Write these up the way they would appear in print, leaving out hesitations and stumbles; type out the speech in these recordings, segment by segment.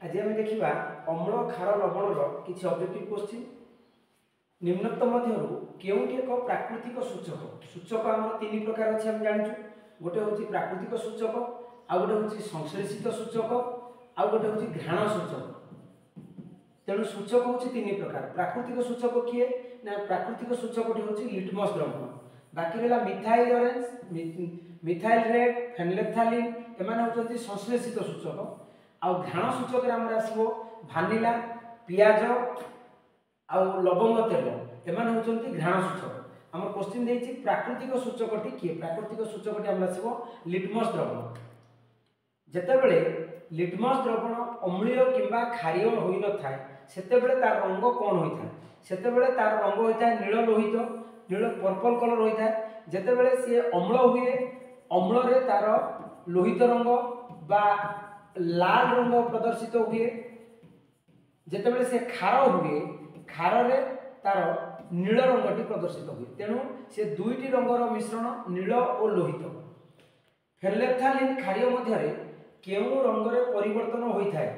आज आम देखा अम्ल क्षार लवण किसी ऑब्जेक्टिव क्वेश्चन निम्नोक्त मध्य केउटी एक प्राकृतिक सूचक सूचक आम तीन प्रकार अच्छे आम जाचु गोटे हूँ प्राकृतिक सूचक आउ गोटे हूँ संश्लेषित सूचक आउ गोटे हूँ घ्राण सूचक तेणु सूचक हूँ तीन प्रकार प्राकृतिक सूचक किए ना प्राकृतिक सूचक हूँ लिटमस द्रवण बाकी रहा methyl orange methyl red phenolphthalein एमाने होती संश्लेषित सूचक आउ घ्राण सूचक आसो भानिला पियाज आउ लवंग तेल एमाने होती घ्राण सूचक आम क्वेश्चन देती प्राकृतिक सूचकटी किए प्राकृतिक सूचकटी आम आसो लिटमस द्रवण जेतेबेले लिटमस द्रवण अम्लीय किंबा क्षारीय होई न थाए सेतेबेले तार रंग कौन होता है सेतेबेले तार रंग होता है नील लोहित नील पर्पल कलर होता है जेतेबेले सी अम्ल हुए अम्ल रे तार लोहित रंग बा लाल रंग प्रदर्शित हुए जेतेबेले से क्षार हुए क्षार रे तार नील रंगटी प्रदर्शित हुए तेणु से दुईटी रंगर मिश्रण नील और लोहित फेनोल्फथालीन क्षारीय मध्य केउं रंगरे परिवर्तन होता है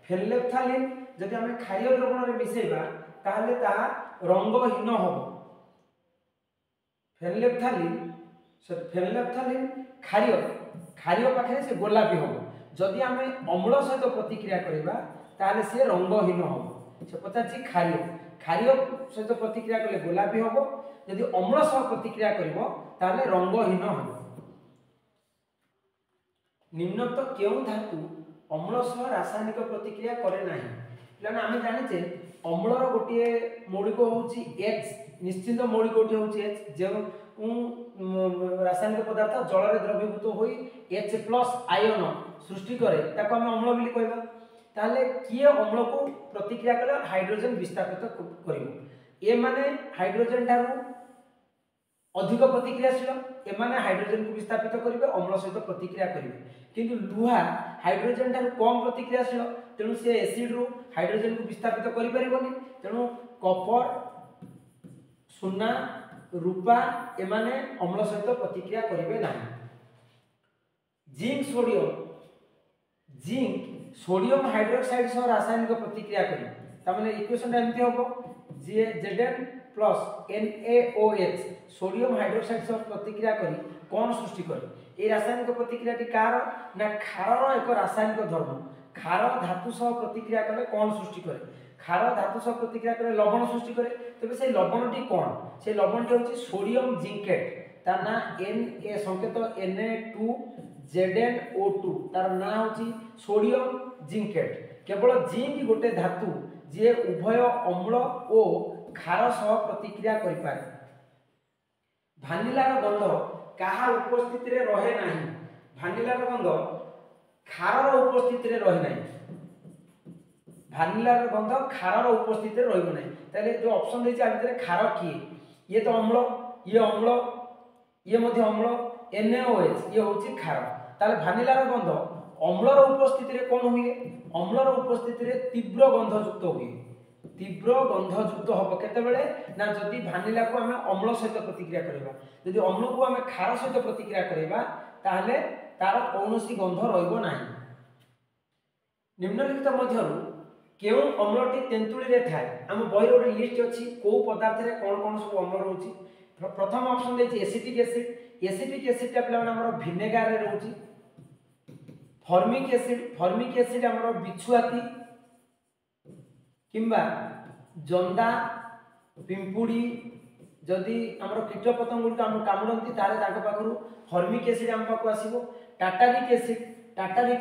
फेनोल्फथालीन जदि आम क्षारीय द्रवण में मिसेबा ताहले ताहा रंगहीन हम फेनोल्फथालीन क्षारीय क्षारीय पाखे से गोलापी हम जदि आम अम्ल सहित प्रतिक्रिया करवा ताहले से रंगहीन हम से पचार क्षारीय क्षारीय सहित प्रतिक्रिया कले गोलापी हम जदि अम्ल सह प्रतिक्रिया करिवो ताहले रंगहीन हम निम्नोक्त केउं धातु अम्ल सह रासायनिक प्रतिक्रिया करे नाही लेकिन आम जानिचे अम्लर गोटे मौलिक होउची H निश्चित मौलिक गोटे होउची H जे रासायनिक पदार्थ जल रे द्रवीभूत होई H+ आयन सृष्टि करे ताको हम अम्ल बोली कहबा ताले किए अम्ल को प्रतिक्रिया कले हाइड्रोजन विस्थापित करिवो ए माने हाइड्रोजन ठारू अधिक प्रतिक्रियाशील एमाने हाइड्रोजन को विस्थापित करेंगे अम्ल सहित प्रतिक्रिया करेंगे किंतु लुहा हाइड्रोजन ठारू कम प्रतिक्रियाशील तेणु से एसिड रु हाइड्रोजन को विस्थापित करें तेणु कपर सुना रूपा एमाने अम्ल सहित प्रतिक्रिया करेंगे ना जिंक सोडियम हाइड्रोक्साइड सह रासायनिक प्रतिक्रिया करें इक्वेशन एमती हम Zn plus NaOH sodium hydroxide सह प्रतिक्रिया करी कौन सृष्टि करे ये रासायनिक प्रतिक्रिया कार ना क्षार एक रासायनिक धर्म क्षार धातु सह प्रतिक्रिया कले कौन सृष्टि करे क्षार धातु सह प्रतिक्रिया करे लवण सृष्टि करे तेज से लवणटी कौन से लवणटी होची सोडियम जिंकेट तार ना Na संकेत Na2ZnO2 तार ना होची सोडियम जिंकेट केवल जिंक गोटे धातु जे उभय अम्ल और क्षार सह प्रतिक्रिया करि पारे भानिलार गंध कहा उपस्थित रे रहे नाही भानिलार गंध क्षारर उपस्थित रे रहे नाही भानिलार गंध क्षारर उपस्थित रे रहइबो नाही ताले जो ऑप्शन देछि आ भितर क्षार किए ये तो अम्ल ये मध्य अम्ल NaOH ये होछि क्षार ताले भानिलार गंध अम्लर उपस्थित रे कोन हुए अम्लर उपस्थित रे तीव्र गंधयुक्त हुए तीव्र गंधयुक्त हम केतेबेले ना जदि भानिला को आम अम्ल सहित प्रतिक्रिया करबा जदि अम्ल को आम क्षार सहित प्रतिक्रिया करबा ताहले तार कौनसी गंध रहइबो नाही निम्नलिखित मध्यरु केउ अम्लटी तेंतुली रे थाए हम बही रे लिस्ट अछि को पदार्थ रे कोन कोन सब अम्ल रहउची प्रथम ऑप्शन देछि एसिटिक एसिड टा पिला हमर विनेगार रे रहउची फॉर्मिक एसिड हमर बिछुआती किंबा जंदा पिंपुड़ी जदि आमर कीट पतंग गुड़ आम कामुड़ती ताले ताको पाखरु फॉर्मिक एसिड आम पाखु आसीबो टाटारिक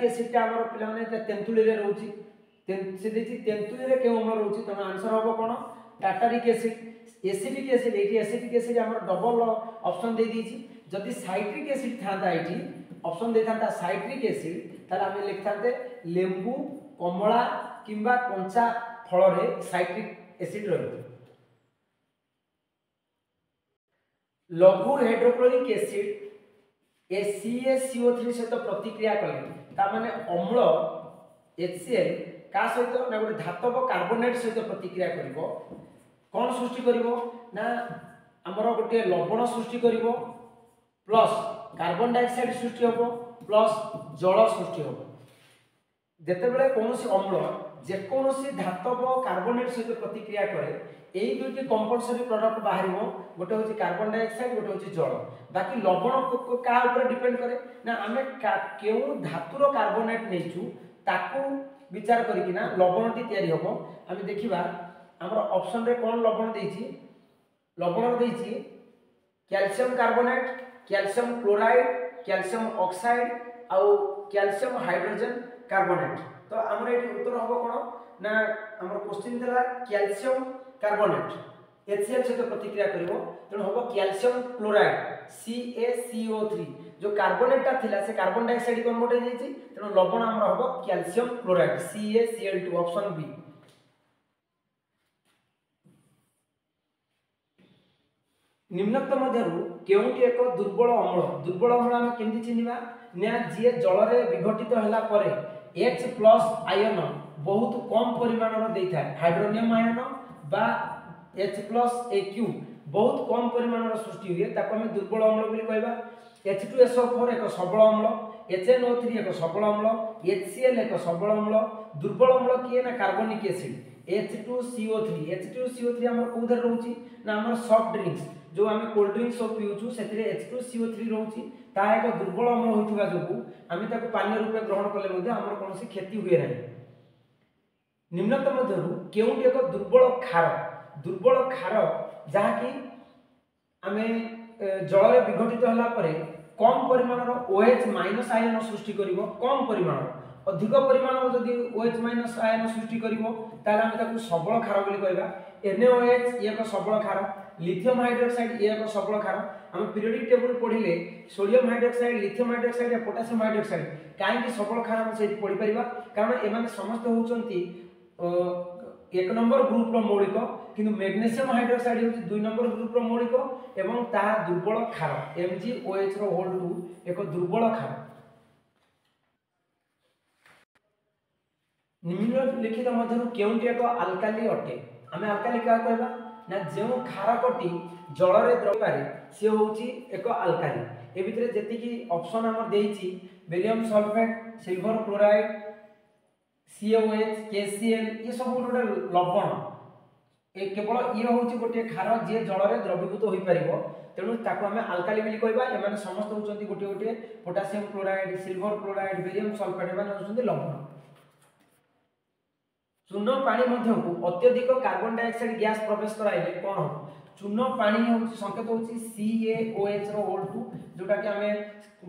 एसिड आमर पिला माने तेंतुली रे रहउची से देछि तेंतुली रे केउ अम्ल रहउची त आंसर होबो कोन टाटारिक एसिड एसिटिक एसिड आमर डबल ऑप्शन दे दीची जदि साइट्रिक एसिड थांता एठी ऑप्शन दे थांता साइट्रिक एसिड ताले हम लिखथाते लेंबू कमला किंबा कंचा फल रे साइट्रिक एसिड रही लघु हाइड्रोक्लोरिक एसिड CaCO3 सहित प्रतिक्रिया कले ता माने अम्ल HCl का सहित ना गोटे धातव कार्बोनेट सहित प्रतिक्रिया करिवो कौन सृष्टि करिवो ना हमर गोटे लवण सृष्टि करिवो प्लस कार्बन डाइऑक्साइड सृष्टि होबो प्लस जल सृष्टि होबो ଯେତେବେଳେ କୌଣସି ଅମ୍ଳ ଯେକୌଣସି ଧାତବ कार्बोनेट सहित प्रतिक्रिया करे एई दुईटी कंपलसरी प्रोडक्ट बाहरिबो गोटे होची कार्बन डाइऑक्साइड गोटे होची जल बाकी लवण का ऊपर डिपेंड करे ना आमे केउ धातुर कार्बोनेट नेचु ताकू विचार करिकि ना लवणटी तयारी होबो आमे देखिबा हमर ऑप्शन रे कोन लवण देछि लवण देछि calcium carbonate calcium chloride calcium oxide आउ कैल्शियम हाइड्रोजन कार्बोनेट तो आमर ये उत्तर हम कौन ना आम क्वेश्चन था कैल्शियम कार्बोनेट HCl सहित प्रतिक्रिया करिवो तेणु हम कैल्शियम क्लोराइड CaCO3 जो कार्बोनेटा थिला से कार्बन डाइऑक्साइड कन्वर्ट हो जाइछि तेणु लवण आमर हम calcium chloride CaCl2 option B. निम्नोक्त मध्यरु केउंटी एक दुर्बल अम्ल आम केमति चिनिबा ना जे जल रे विघटित होला परे H प्लस आयन बहुत कम परिमाण देता है हाइड्रोनियम आयन बा H प्लस AQ बहुत कम परिमाण सृष्टि हुए ताको हम दुर्बल अम्ल बोली कहबा। H2SO4 एक सबल अम्ल HNO3 एक सबल अम्ल HCl एक सबल अम्ल दुर्बल अम्ल किए ना कार्बनिक एसिड H2CO3 हमर कोधर रहउची ना हमर सॉफ्ट ड्रिंक्स जो आम कोल्ड ड्रिंक्स सब पिउछु सेतिरे H2CO3 रहउची ता एक दुर्बल अम्ल होइतबा जोगु आमे ताको पानी रूपे ग्रहण कले मध्ये हमर कोनोसी क्षति हुए नाही। निम्नतम मध्यरु केउंटी एक दुर्बल क्षार जहा कि आमे जल रे विघटित होला परे कम परिमाण रो OH माइनस आयन सृष्टि करिवो कम परिमाण अधिक परिमाण जदि OH माइनस आयन सृष्टि करिवो ताले हम ताकू सबल क्षार बोली कहबा। NaOH एक सबल क्षार लिथियम हाइड्रोक्साइड एक सबल क्षार हम पीरियोडिक टेबल पढिले सोडियम हाइड्रोक्साइड लिथियम हाइड्रोक्साइड या पोटेशियम हाइड्रोक्साइड काहे कि सबल क्षार हम सेठी पढि परिबा कारण एमाने समस्त होउचंती एक नंबर ग्रुप रो मौलिक किंतु मैग्नीशियम हाइड्रोक्साइड होची 2 नंबर ग्रुप रो मौलिक एवं ता दुर्बल क्षार MgOH रो होल 2 एक दुर्बल क्षार। निम्नलिखित मध्यरु केउंटी एक अल्काली अटे आमे अल्काली का कहबा ना जो क्षारकटी जल रे द्रवी पारे से होची एक अल्काली ए भितरे जेति की ऑप्शन हमर देइची barium sulphate silver chloride CaOH KCl ये सब गोटे लवण ए केवल ये होची गोटे क्षार जे जल रे द्रवीभूत होई परिबो तेणु ताको हमें अल्काली बोली कहबा। एमाने समस्त होचंती गोटे गोटे potassium chloride silver chloride barium sulphate एमाने होचंती लवण। चूर्ण पानी मध्यकू अत्यधिक कार्बन डाइऑक्साइड गैस प्रवेश कराइले कोन हो चूर्ण पानी होची संकेत होची CaOH रो होल 2 जोटा कि हमें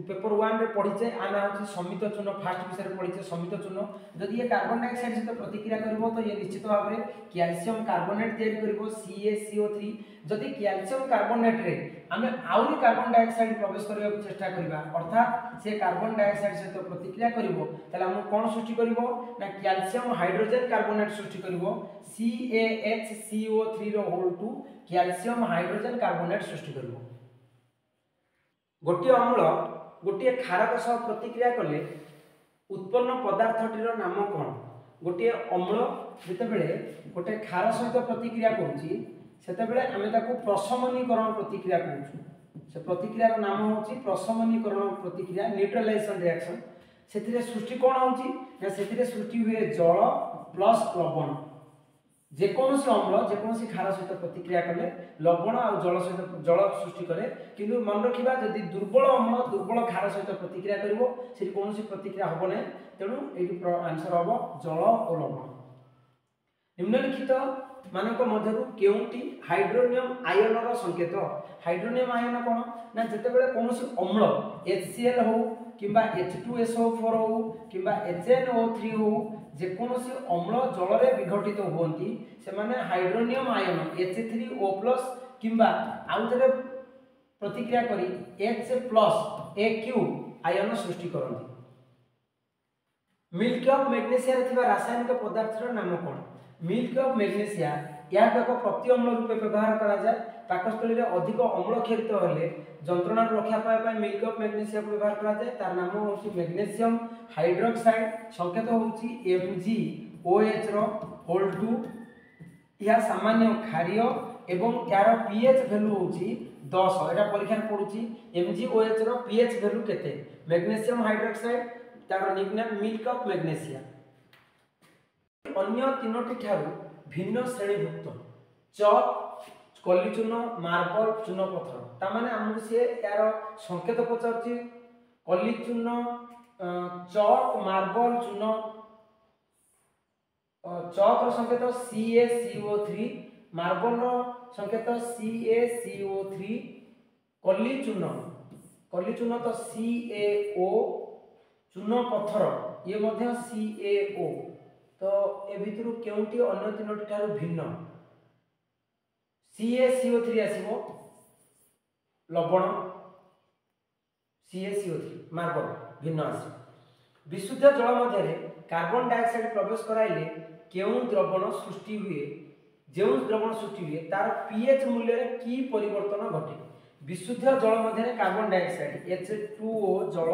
पेपर 1 रे पढिचे आना होची समित चूर्ण फास्ट विषय रे पढिचे समित चूर्ण जदि ये कार्बन डाइऑक्साइड सहित प्रतिक्रिया करबो तो ये निश्चित भाव रे कैल्शियम कार्बोनेट तयार करबो CaCO3 जदि कैल्शियम कार्बोनेट रे हमें आउरी कार्बन डाइऑक्साइड प्रवेश करबा चेष्टा करबा अर्थात से कार्बन डाइऑक्साइड सहित प्रतिक्रिया करबो तले हम कोन सृष्टि करबो ना कैल्शियम हाइड्रोजन कार्बोनेट सृष्टि करबो CaHCO3 रो होल 2 कैल्शियम हाइड्रोजन कार्बोनेट सृष्टि करबो। गोटे अम्ल गोटे क्षारक सह प्रतिक्रिया कले उत्पन्न पदार्थटीर नाम कोन गोटे अम्ल जेतेबेले गोटे क्षार सहित प्रतिक्रिया करूची सेतेबेले आमे ताकू प्रशमनीकरण प्रतिक्रिया कहूछु से प्रतिक्रियार नाम होची प्रशमनीकरण प्रतिक्रिया न्यूट्रलाइजेशन रिएक्शन सेतिरे सृष्टि कोन होची ना सेतिरे सृष्टि हुए जल प्लस लवण जेकोनोसी अम्ल जेकोनोसी क्षार सहित प्रतिक्रिया कले लवण आ जल सहित जल सृष्टि करे किंतु मन रखिबा जदि दुर्बल अम्ल दुर्बल क्षार सहित प्रतिक्रिया करिवो से कोनोसी प्रतिक्रिया होबो नै तेणु एटी आंसर होबो जल और लवण। निम्नलिखित मानक मध्यरु केउंटी हाइड्रोनियम आयन रो संकेत हाइड्रोनियम आयन कोन ना जेतेबेले कोनोसी अम्ल HCl हो किबा H2SO4 हो किबा HNO3 हो जेकोनोसी अम्ल जल रे विघटित होंती से माने हाइड्रोनियम आयन H3O+ किबा आउतरे प्रतिक्रिया करी H+AQ आयन सृष्टि करंती। मिल्क ऑफ मैग्नीशिया रे थिबा रासायनिक पदार्थर नाम कोन मिल्क ऑफ मैग्नीशिया या एक प्रति अम्ल रूपे व्यवहार करा जाय पाकस्थली रे अधिक अम्ल क्षरित होले जंत्रणा रक्षा पाए मिल्क ऑफ मैग्नीशिया को व्यवहार करा जाय तार नाम होची मैग्नीशियम हाइड्रोक्साइड संकेत होची MgOH रो होल 2 या सामान्य क्षारीय एवं यार pH वैल्यू होची 10 एटा परीक्षा रे पडुची MgOH रो pH वैल्यू केते मैग्नीशियम हाइड्रोक्साइड तार निकनेम मिल्क ऑफ मैग्नीशिया अन्य तीनोटी ठारू भिन्न श्रेणीभुक्त चक कली चून मार्बल चून पत्थर तामाने आमको से यार संकेत पचारुछि कली चून चक मार्बल चून चक संकेत CaCO3 मार्बल संकेत CaCO3 कली चून तो CaO चून पत्थर ये मध्य CaO तो ए भितर केउटी अन्य तीनोटी ठारू भिन्न CaCO3 आसीबो लवण CaCO3 मार्बल भिन्न आसीबो विशुद्ध जल मध्य कार्बन डाइऑक्साइड प्रवेश कराइले केउ द्रवण सृष्टि हुए जो द्रवण सृष्टि हुए तार pH मूल्य रे की परिवर्तन घटे विशुद्ध जल मध्य कार्बन डाइऑक्साइड H2O जल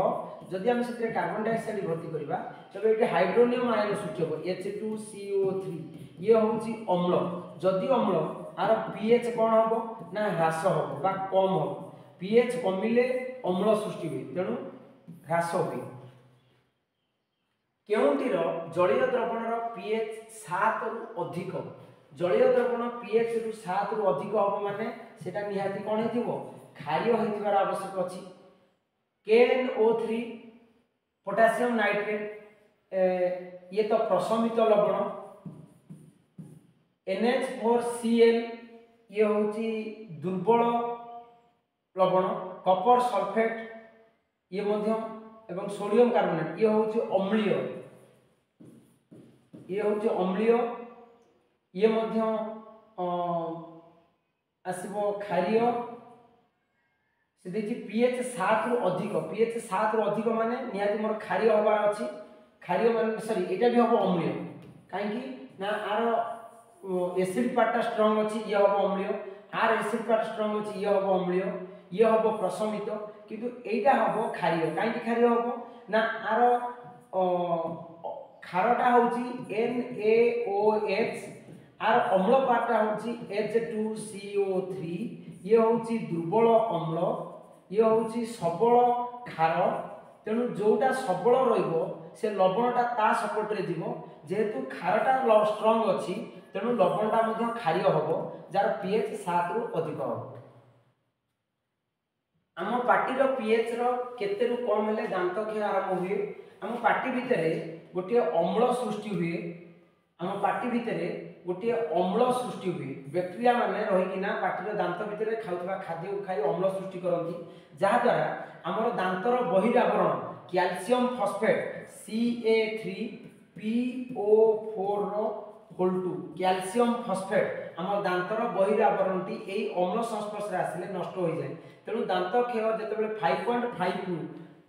जदि हम से कार्बन डाइऑक्साइड भर्ती करबा तबे एटे हाइड्रोनियम आयन सृष्टि हो H2CO3 ये होची अम्ल जदि अम्ल आर pH कोन हबो ना ह्रास हबो बा कम हबो pH कमिले अम्ल सृष्टि हुए तेणु ह्रास हुए केउंटीर जलीय द्रवणर pH 7 रु अधिक जलीय द्रवण pH रु 7 रु अधिक हबो माने सेटा निहाती कोन हेतिबो क्षारीय होइतिबार आवश्यक अछि KNO3 पोटेशियम नाइट्रेट ये तो प्रशमित लवण NH4Cl ये होची दुर्बल लवण कपर सल्फेट ये मध्य एवं सोडियम कार्बोनेट ये होची अम्लीय ये मध्य आसीबो क्षारीय से देखि pH 7 रु अधिक माने निहाती मोर क्षारीय होबार अछि क्षारीय माने सॉरी एटा भी हबो अम्लीय काहे कि ना आरो एसिड पार्टटा स्ट्रांग अछि ये हबो अम्लीय आर एसिड पार्ट स्ट्रांग अछि ये हबो अम्लीय ये हबो प्रशमित किंतु एटा हबो क्षारीय काहे कि क्षारीय हबो ना आरो क्षारटा होची NaOH आर अम्ल पार्टटा होची H2CO3 ये होची दुर्बल अम्ल ये होची सबल क्षार तेणु जोटा सबल रहिबो से लवणटा ता सपोर्ट रे जीवो जेहेतु क्षारटा स्ट्रांग अछि तेणु लवणटा मध्ये क्षारीय हबो जार pH 7 रु अधिक हबो आम पार्टी रो pH रो केते रु कम हेले दांत क्षय आरंभ हुए आम पार्टी भितरे गोटे अम्ल सृष्टि हुए आम पार्टी भितरे गोटे अम्ल सृष्टि हुए बैक्टेरिया माने रहिकिना पार्टी रो दांत भितरे खाउथबा खाद्य को खाई अम्ल सृष्टि करंती जहा द्वारा हमर दांतर बहिरावरण calcium phosphate Ca3PO4 calcium phosphate हमर दांतर बहिरावरणटी एई अम्ल संस्पर्श रे आसिले नष्ट हो जाय तेणु दांत क्षय जेतेबेले 5.5 रु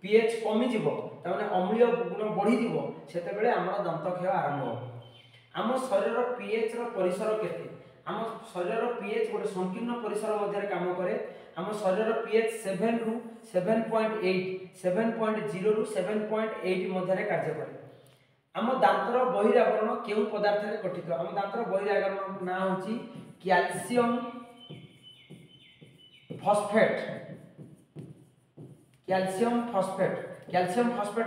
pH कमी जीवो ताने अम्लीय गुण बढ़ी जीवो सेतेबेले हमर दांत क्षय आरंभ हो आम शरीर pH रो परिसर केते आम शरीर pH गोटे संकीर्ण परिसर मध्य काम करे आम शरीर pH 7 रु 7.8 7.0 रु 7.8 मध्य कार्य करे आम दांतर बहिरावरण केउ पदार्थ रे गठित आम दांतर बहिरावरण ना होची कैल्शियम फॉस्फेट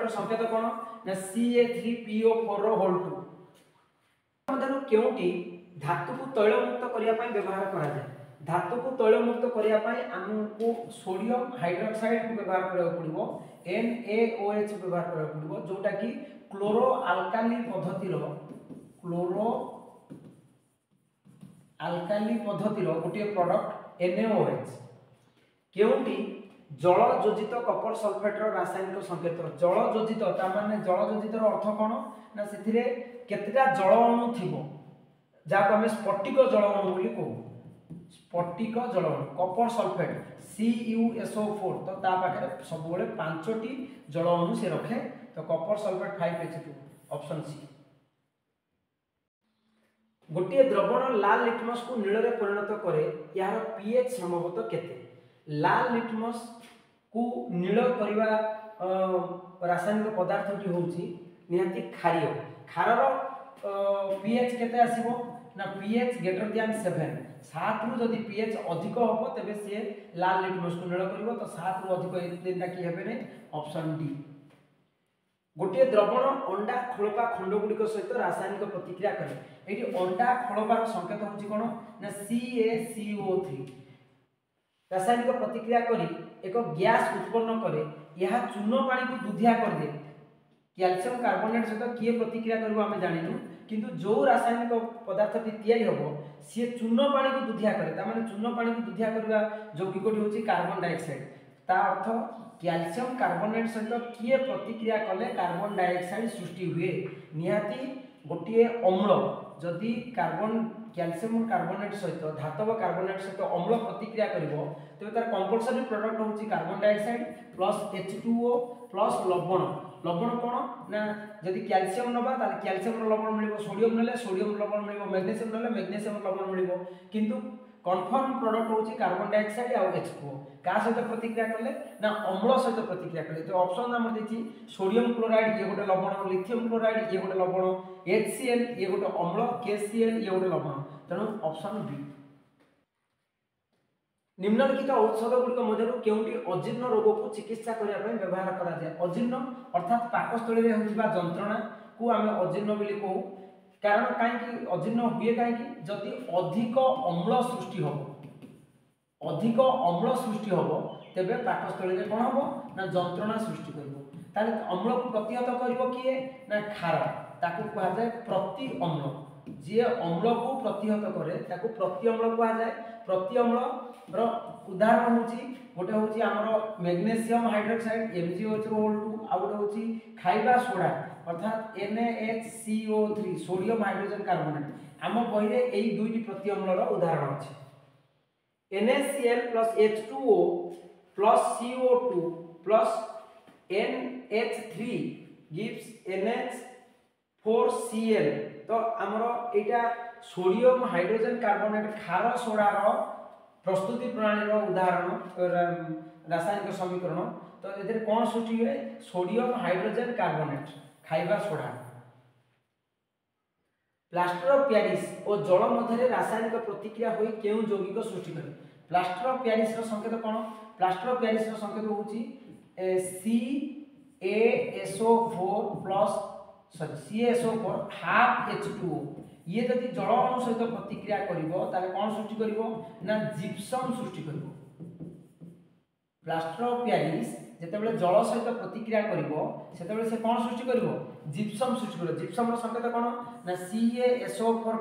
रो संकेत कोन ना Ca3PO4 मधरु केउटी धातु को तैल मुक्त करिया पई व्यवहार करा जाय धातु को तैल मुक्त करिया पई हमको सोडियम हाइड्रोक्साइड को व्यवहार करबा पड़िबो NaOH व्यवहार करबा पड़िबो जोटा कि क्लोरो अल्काली पद्धतिर गोटे प्रोडक्ट NaOH केउटी जल योजित कपर सल्फेट रो रासायनिक संकेत जल योजित ता माने जल योजित रो अर्थ कोन ना सेथिरे केतेटा जल अणु थिबो जाको हम स्फटिक जल अणु बोली कहू स्फटिक जल अणु कपर सल्फेट CuSO4 तो ता पाखरे सब बेले 5टी जल अणु से रखे तो Kapoor sulphate 5H2 option C गोटे द्रवण लाल लिटमस को नील रे परिणत करे यार pH संभवतः केते लाल लिटमस को नील करबा रासायनिक पदार्थटी होउची निहाती क्षारीय क्षारर pH केते आसीबो ना pH ग्रेटर देन 7 रु जदि pH अधिक होबो तबे से लाल लिटमस को नील करबो तो 7 रु अधिक एतेटा की हेबे नै ऑप्शन डी गोटे द्रवण अंडा खोलपा खंड गुड़िक सहित रासायनिक प्रतिक्रिया करे ये अंडा खोलपार संकेत हूँ कौन ना CaCO3 रासायनिक प्रतिक्रिया करी एक गैस उत्पन्न करे यह चून पानी को दुधिया कर दे कैल्शियम कार्बोनेट सहित किए प्रतिक्रिया करिवो आमे जानिनु किंतु जो रासायनिक पदार्थटी तैयारी होबो सी चून पानी को दुधिया करे ता माने चून पानी को दुधिया करबा यौगिकटी होची कार्बन डाइऑक्साइड ता अर्थ कैल्शियम कार्बोनेट सहित किए प्रतिक्रिया कले कार्बन डाइऑक्साइड सृष्टि हुए निहाती गोटे अम्ल जदि कार्बन कैल्शियम कार्बोनेट सहित धातव कार्बोनेट सहित अम्ल प्रतिक्रिया करिवो तेबे तार कंपलसरी प्रोडक्ट होची carbon dioxide plus H2O plus लवण लवण कौन ना जदि कैल्शियम नबा ताले कैल्शियम लवण मिलिबो सोडियम नेले सोडियम लवण मिलिबो मैग्नीशियम नेले मैग्नीशियम लवण मिलिबो किंतु कन्फर्म प्रोडक्ट होची कार्बन डाइऑक्साइड और H2O का सहित प्रतिक्रिया कले ना अम्ल सहित प्रतिक्रिया कले तो ऑप्शन हमर देछि सोडियम क्लोराइड ये गोटे लवण लिथियम क्लोराइड ये गोटे लवण HCl ये गोटे अम्ल KCl ये गोटे लवण तेणु ऑप्शन बी निम्नलिखित औषध गुड़िक मध्य केउटी अजीर्ण रोग को चिकित्सा करने व्यवहार करा जाए अजीर्ण अर्थात पाकस्थली में होता जंत्रणा को आम अजीर्ण बोली कहू कारण कहीं अजीर्ण हुए कहीं जदि अधिक अम्ल सृष्टि हम अधिक अम्ल सृष्टि हम तेरे पाकस्थली में कौन हम ना जंत्रणा सृष्टि कर अम्ल को प्रतिहत कर किए ना खार ताकू कहुए प्रति अम्ल जी अम्ल को प्रतिहत करे ताकू प्रति अम्ल कहुए प्रति अम्ल उदाहरण हूँ गोटे हूँ आमर मैग्नीशियम हाइड्रोक्साइड MgO2 आ गोटे हूँ खाइबा सोडा अर्थात NaHCO3 सोडियम हाइड्रोजन कार्बोनेट आम बही यही दुईटी प्रति अम्लर उदाहरण अच्छे NaCl plus H2O plus CO2 plus NH3 gives NH4Cl तो आमर यहाँ सोडियम हाइड्रोजन कार्बोनेट खार सोडार प्रस्तुति प्रणाली उदाहरण रासायनिक समीकरण तो ये कौन सृष्टि हुए सोडियम हाइड्रोजन कार्बोनेट खाइबा सोडा प्लास्टर ऑफ पेरिस और जल मध्य रासायनिक प्रतिक्रिया होई केउ यौगिक सृष्टि करे प्लास्टर ऑफ पेरिस रो संकेत कौन प्लास्टर ऑफ पेरिस रो संकेत होची CaSO4 plus CaSO4 half H2O ये जदि जल अणु सहित प्रतिक्रिया करिवो ताले कौन सृष्टि करिवो ना जिप्सम सृष्टि करिवो प्लास्टर ऑफ पेरिस जेतेबेले जल सहित प्रतिक्रिया करिवो सेतेबेले से कौन सृष्टि करिवो जिप्सम सृष्टि करिवो जिप्सम रो संकेत कौन ना CaSO4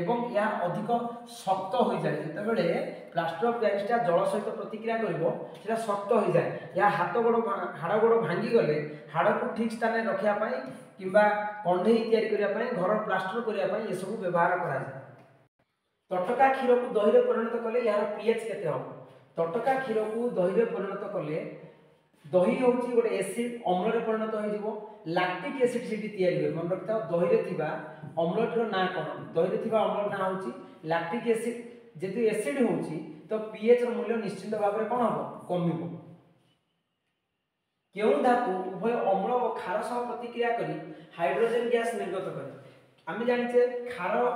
एवं या अधिक शक्त हो जाय जेतेबेले प्लास्टर ऑफ पेरिस ता जल सहित प्रतिक्रिया करिवो सेटा शक्त हो जाय या हाथ गोड़ हाड़ गोड़ भांगी गले हाड़ को ठीक स्थान रे रखिया पई किंबा कंढे तैयारी करिया पई घर प्लास्टर करिया पई ये सब व्यवहार करा जाय तटका क्षीर को दही रे परिणत कले यार pH केते हो तटका क्षीर को दही रे परिणत कले दही होची गोटे एसिड अम्ल रे परिणत हो जिवो लैक्टिक एसिड सेठी तैयारी होय मन रखता दही रे थिबा अम्लटर ना कोन दही रे थिबा अम्ल ना होची लैक्टिक एसिड जेतु एसिड होची तो pH रो मूल्य निश्चित भाव रे कोन हो कमिबो केउ धातु उभय अम्ल और क्षार सह प्रतिक्रिया करी हाइड्रोजन गैस निर्गत करे आमे जानिछे क्षार और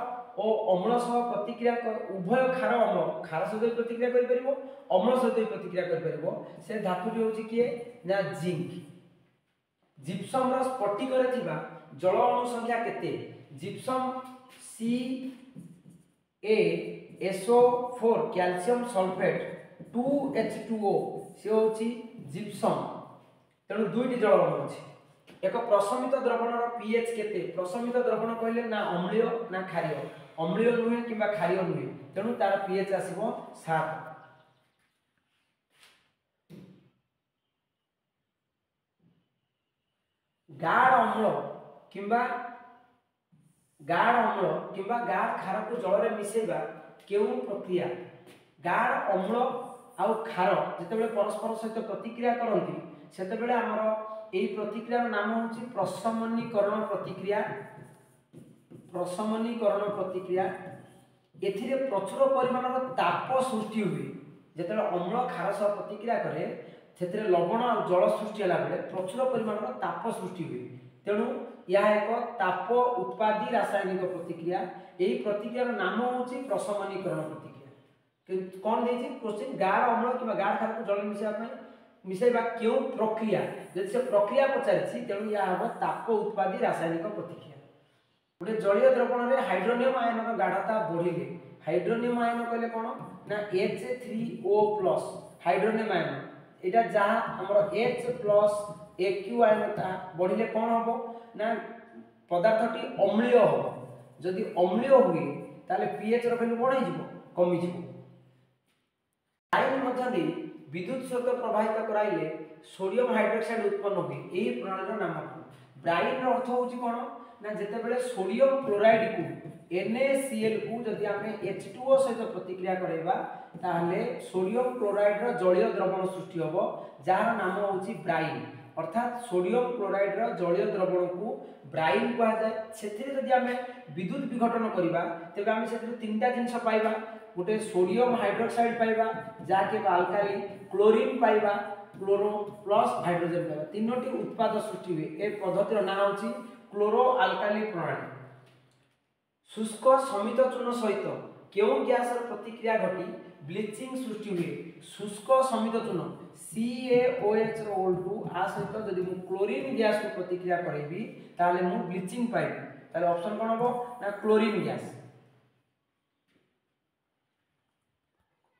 अम्ल सह प्रतिक्रिया उभय क्षार अम्ल क्षार सहित प्रतिक्रिया करि परिबो अम्ल सहित प्रतिक्रिया करि परिबो से धातुटी होची किए ना जिंक जिप्सम रो स्फटिक रे थिबा जल अणु संख्या केते gypsum CaSO4 calcium sulphate 2H2O से होची जिप्सम तेणु दुईटी जल अणु अछि एक प्रशमित द्रवणर pH केते प्रशमित द्रवण कहले ना अम्लीय ना क्षारीय अम्लीय नुहे किबा क्षारीय नुहे तेणु तार pH आसीबो 7 गाढ़ अम्ल किबा गाढ़ क्षार को जल रे मिसेबा केउ प्रक्रिया गाढ़ अम्ल आउ क्षार जेतेबेले परस्पर सहित प्रतिक्रिया करंती सेतेबेले हमर एई प्रतिक्रिया नाम होची प्रशमनीकरण प्रतिक्रिया एथिरे प्रचुर परिमाणर ताप सृष्टि हुए जेतेबेले अम्ल क्षार सह प्रतिक्रिया करे सेतिरे लवण आ जल सृष्टि होला बेले प्रचुर परिमाणर ताप सृष्टि हुए तेणु यह एक ताप उत्पादी रासायनिक प्रतिक्रिया एई प्रतिक्रियार नाम होची प्रशमनीकरण प्रतिक्रिया कौन देछि क्वेश्चन गाढ़ अम्ल किबा गाढ़ क्षार को जल मिसेबा पई मिसेबा क्यों प्रक्रिया जदि से प्रक्रिया पचारिछि तेणु या हम ताप उत्पादी रासायनिक प्रतिक्रिया। गोटे जलीय द्रवण में हाइड्रोनियम आयन गाढ़ता बढ़िले हाइड्रोनियम आयन कहले कौन ना H3O+ हाइड्रोनियम आयन एटा जहाँ हमर H+ AQ आयनता बढ़िले कौन हम ना पदार्थटी अम्लीय हम जदि अम्लीय हुए ताले पीएच रो वैल्यू बढ़ हो कमी जीवो। ब्राइन मध्य विद्युत स्रोत प्रवाहित कराइले सोडियम हाइड्रोक्साइड उत्पन्न हुए यही प्रणाली नाम कौन। ब्राइन अर्थ होची कौन ना जेते बेले सोडियम क्लोराइड को NaCl को जदि आमे H2O सहित प्रतिक्रिया करैबा ताहले सोडियम क्लोराइड रो जलीय द्रवण सृष्टि होबो जार नाम होची ब्राइन अर्थात सोडियम क्लोराइड रो जलीय द्रवण को ब्राइन कहा जाय। सेथिरे जदि आमे विद्युत विघटन करिबा तेबे आमे सेथिरे तीनटा जिंस पाइबा गोटे सोडियम हाइड्रोक्साइड पाइबा जाके अल्काली क्लोरीन पाइबा क्लोरो प्लस हाइड्रोजन पाइबा तीनोटी उत्पाद सृष्टि हुए ए पद्धतिर नाम होची क्लोरो अल्काली प्रणाली। शुष्क समित चूर्ण सहित केउ गैस प्रतिक्रिया घटी ब्लीचिंग सृष्टि हुए। शुष्क समित चूर्ण CaOH रो आ सहित जदि मु क्लोरीन गैस को प्रतिक्रिया करेबी ताले मु ब्लीचिंग पाइबी ताले ऑप्शन कोन हो ना क्लोरीन गैस।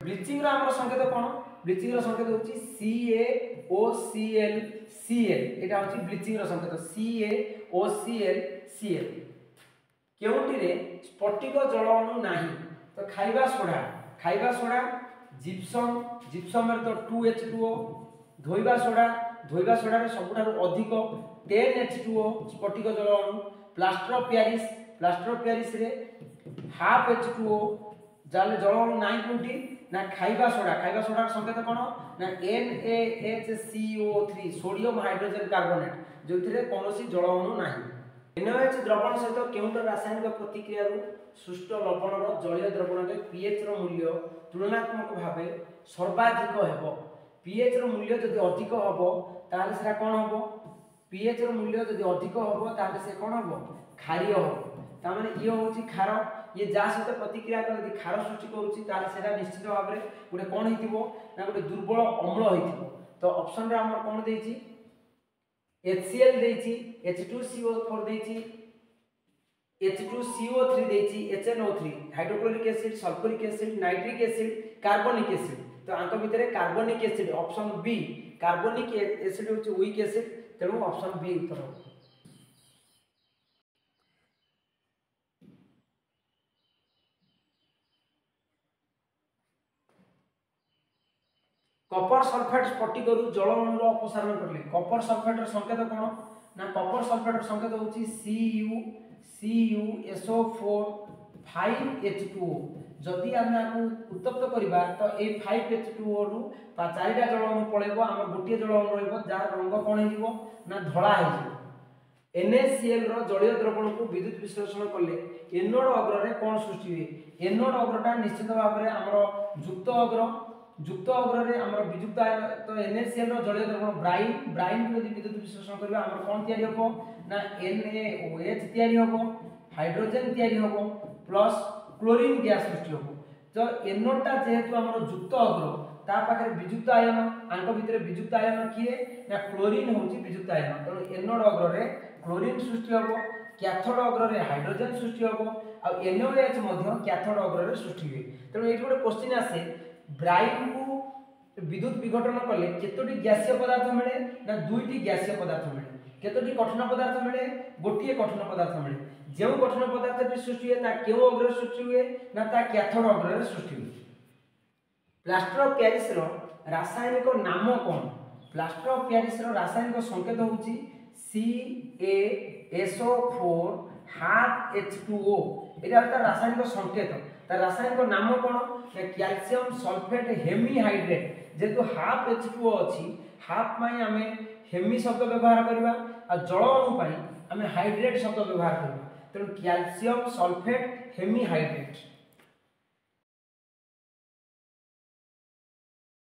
ब्लीचिंग रो हमर संकेत कोन ब्लीचिंग रो संकेत होची CaOClCl एटा होची ब्लीचिंग रो संकेत CaOClCl। केउटी रे स्फटिक जल अणु नाही तो खाइबा सोडा जिप्सम रे तो 2H2O धोइबा सोडा रे सबुठारु अधिक 10H2O स्फटिक जल अणु प्लास्टर ऑफ पेरिस रे हाफ H2O जाले जल अणु नाही कोंटी ना खाइबा सोडा संकेत कोन ना NaHCO3 सोडियम हाइड्रोजन कार्बोनेट जोथिरे कोनोसी जल अणु नाही। NaOH द्रवण सहित केउंटर रासायनिक प्रतिक्रिया सृष्ट लवण जलीय द्रवण में पीएच रो मूल्य तुलनात्मक भाव सर्वाधिक हेबो। पीएच रो मूल्य जदि अधिक हेबो ताले सेरा कोन हेबो पीएच रो मूल्य जदि अधिक हेबो ताले से कोन हेबो क्षारीय हेबो। ता माने ये होची क्षार ये जा सहित प्रतिक्रिया कर यदि क्षार सृष्टि करूची ताले सेरा निश्चित भाव रे गुटे कोन हितिबो ना गुटे दुर्बल अम्ल हितिबो। तो ऑप्शन रे हमर कोन देछि HCl देछि H2CO4 देछि H2CO3 देछि HNO3 hydrochloric acid sulphuric acid nitric acid कार्बनिक एसिड। तो आंक भितरे कार्बनिक एसिड ऑप्शन बी कार्बनिक एसिड होछि वीक एसिड तेणु ऑप्शन बी उत्तर हो। कपर सल्फेट स्फटिकरु जल अणुर अपसारण करले कपर सल्फेट संकेत कोन ना कपर सल्फेट संकेत होची CuSO4 5H2O जदि आमे आकु उत्तप्त करिबा तो ए 5H2O रु चारिटा जल अणु पळेबो हमर गोटिए जल अणु रहइबो जार रंग कोन हेजिवो ना धळा हेजिवो। NaCl रो जलीय द्रवण को विद्युत विश्लेषण करले एनोड अग्र रे कोन सृष्टि हुए एनोड अग्रटा निश्चित भाव रे हमर युक्त अग्र रे हमर वियुक्त आयन तो NaCl रो जलीय द्रवण ब्राइन को यदि विद्युत विश्लेषण करबा हमर कोन तयारी होबो ना NaOH तयारी होबो हाइड्रोजन तयारी होबो प्लस क्लोरीन गैस सृष्टि होबो। तो एनोडटा जेहेतु हमर युक्त अग्र ता पाखे वियुक्त आयन आंक भितरे वियुक्त आयन किए ना क्लोरीन होची वियुक्त आयन तो एनोड अग्र रे क्लोरीन सृष्टि होबो कैथोड अग्र रे हाइड्रोजन सृष्टि होबो आ NaOH मध्य कैथोड अग्र रे सृष्टि हुए। तेणु एठी गोटे क्वेश्चन आसे ब्राइन को विद्युत विघटन कले केतोटी गैसीय पदार्थ मिले ना दुईटी गैसीय पदार्थ मिले केतोटी कठिन पदार्थ मिले गोटिए कठिन पदार्थ मिले जेउ कठिन पदार्थ सृष्टि हुए ता केउ अग्र सृष्टि हुए ना ता कैथोड अग्र सृष्टि हुए। प्लास्टर ऑफ पेरिस रो रासायनिक नाम कोन प्लास्टर ऑफ पेरिस रो रासायनिक संकेत होची CaSO4 हाफ H2O एटा तार रासायनिक संकेत तार रासायनिक नाम कोन कैल्शियम सल्फेट हेमीहाइड्रेट जेतु हाफ H2O अछि हाफ माई आमे हेमी शब्द व्यवहार करबा आ जल अणु पाई आमे हाइड्रेट शब्द व्यवहार करबा तेणु कैल्शियम सल्फेट हेमीहाइड्रेट।